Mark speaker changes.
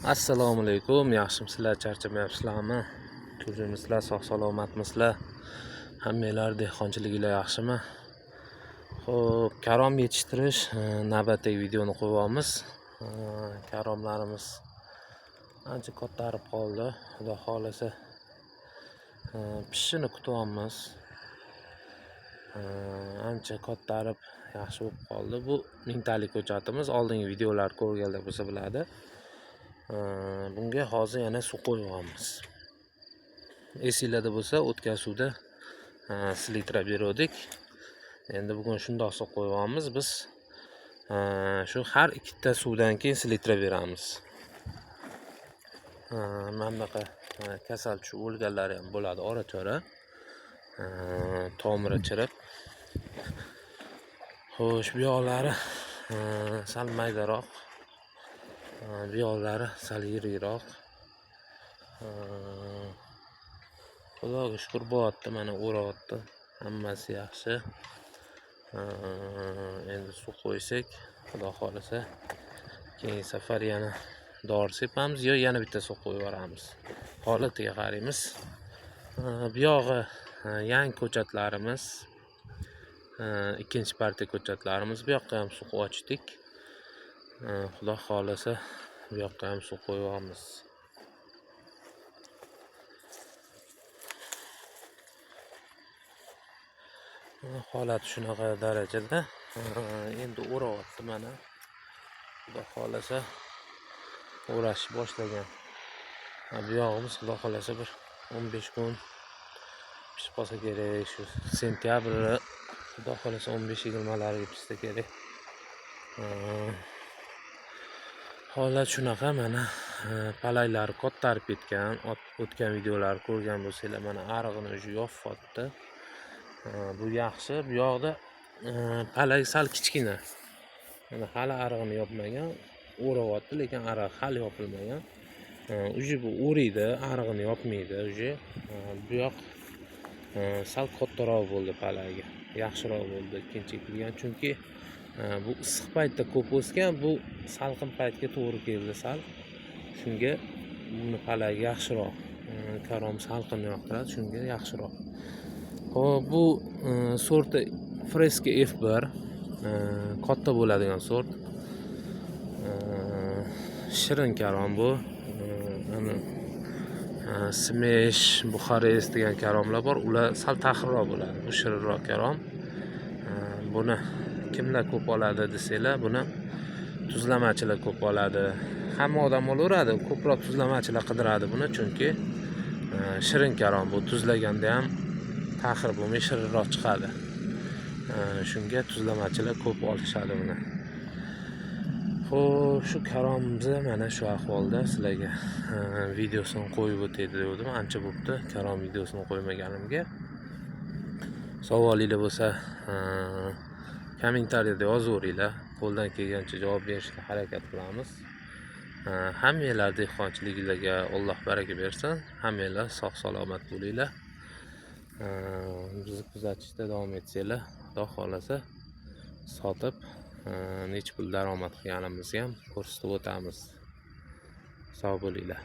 Speaker 1: Assalomu alaykum, yaxshimisizlar, charchamayapsizlarmi? Ko'zimizlar sog' salomatmisizlar? Hammanglar dehqonchiliginglar yaxshimi? Xo'p, karom yetishtirish navbatdagi videoni qo'yamiz. Karomlarimiz ancha ko'tarib qoldi. Xudo xolasa pishishini kutyapmiz. Ancha ko'tarib yaxshi bo'lib qoldi. Bu mingtalik ko'chatimiz. Oldingi videolar ko'rganlar bo'lsa biladi. Bunga hozir yana suv qo'yamiz. Esinglarda bo'lsa, o'tgan suvda silitrab berdik. Endi bugun shundoq suv qo'yamiz. Biz shu har ikkita suvdan keyin silitrab beramiz. Mana bunaqa kasal tushib o'lganlari ham bo'ladi ora-chora. Tomiri chirib. Xo'sh, bu yoqlari sal maydaroq. Bu yoqlari sal yirikroq. Xudoga shukr bo'lyapti, mana o'rayapti. Hammasi yaxshi. Endi suv qo'ysak, xudo xolasa keyingi safar yana dori sepamiz yo yana bitta suv qo'yib yuboramiz. Holatiga qaraymiz. Bu yog'i yangi ko'chatlarimiz. Ikkinchi partiya ko'chatlarimiz. Bu yoqqa ham suv ochdik. Xudo xolasa bu yoqqa ham suv qo'yamiz. Holat shunaqa darajada. Endi o'rayapti mana. Xudo xolasa o'rash boshlagan. Bu yog'imiz xudo xolasa bir 15 kun pishib qolsa kerak. Shu sentyabr xudo xolasa 15-20larga pishsa kerak. Holat shunaqa, mana palaylari ko'tarib ketgan. O'tgan videolarni ko'rgan bo'lsanglar, mana arig'ini уже yopyapti. Bu yaxshi. Bu yoqda palay sal kichkina. Mana hali arig'ini yopmagan, o'rayapti, lekin arig'i hali yopilmagan. Уже bu o'raydi, arig'ini yopmaydi уже. Bu yoq sal kattaroq bo'ldi palayga. Yaxshiroq bo'ldi ikkinchi ekilgan, chunki bu issiq paytda ko'p o'sgan, bu salqin paytga to'g'ri keldi sal. Shunga buni palayga yaxshiroq. Karom salqin yoqtiradi, shunga yaxshiroq. Xo'p, bu sorti Freska F1. Katta bo'ladigan sort. Shirin karom bu. Smesh, Buxarest degan karomlar bor. Ular sal taxirroq bo'ladi. Bu shirinroq karom. Buni kimlar ko'p oladi desanglar, buni tuzlamachilar ko'p oladi. Hamma odam olaveradi, ko'proq tuzlamachilar qidiradi buni, chunki shirin karom bu. Tuzlaganda ham taxir bo'lmay shirinroq chiqadi. Shunga tuzlamachilar ko'p olishadi buni. Xo'p, shu karomimiz mana shu ahvolda. Sizlarga videosini qo'yib o'taydi dedim. Ancha bo'pti karom videosini qo'ymaganimga. Savolinglar bo'lsa, kommentariyada yozaveringlar. Qo'ldan kelgancha javob berishga harakat qilamiz. Hammanglar dehqonchiliginglarga Alloh baraka bersin. Hammanglar sog' salomat bo'linglar. Bizni kuzatishda davom etsanglar, xudo xolasa sotib necha pul daromad qilganimizni ham ko'rsatib o'tamiz. Sog' bo'linglar.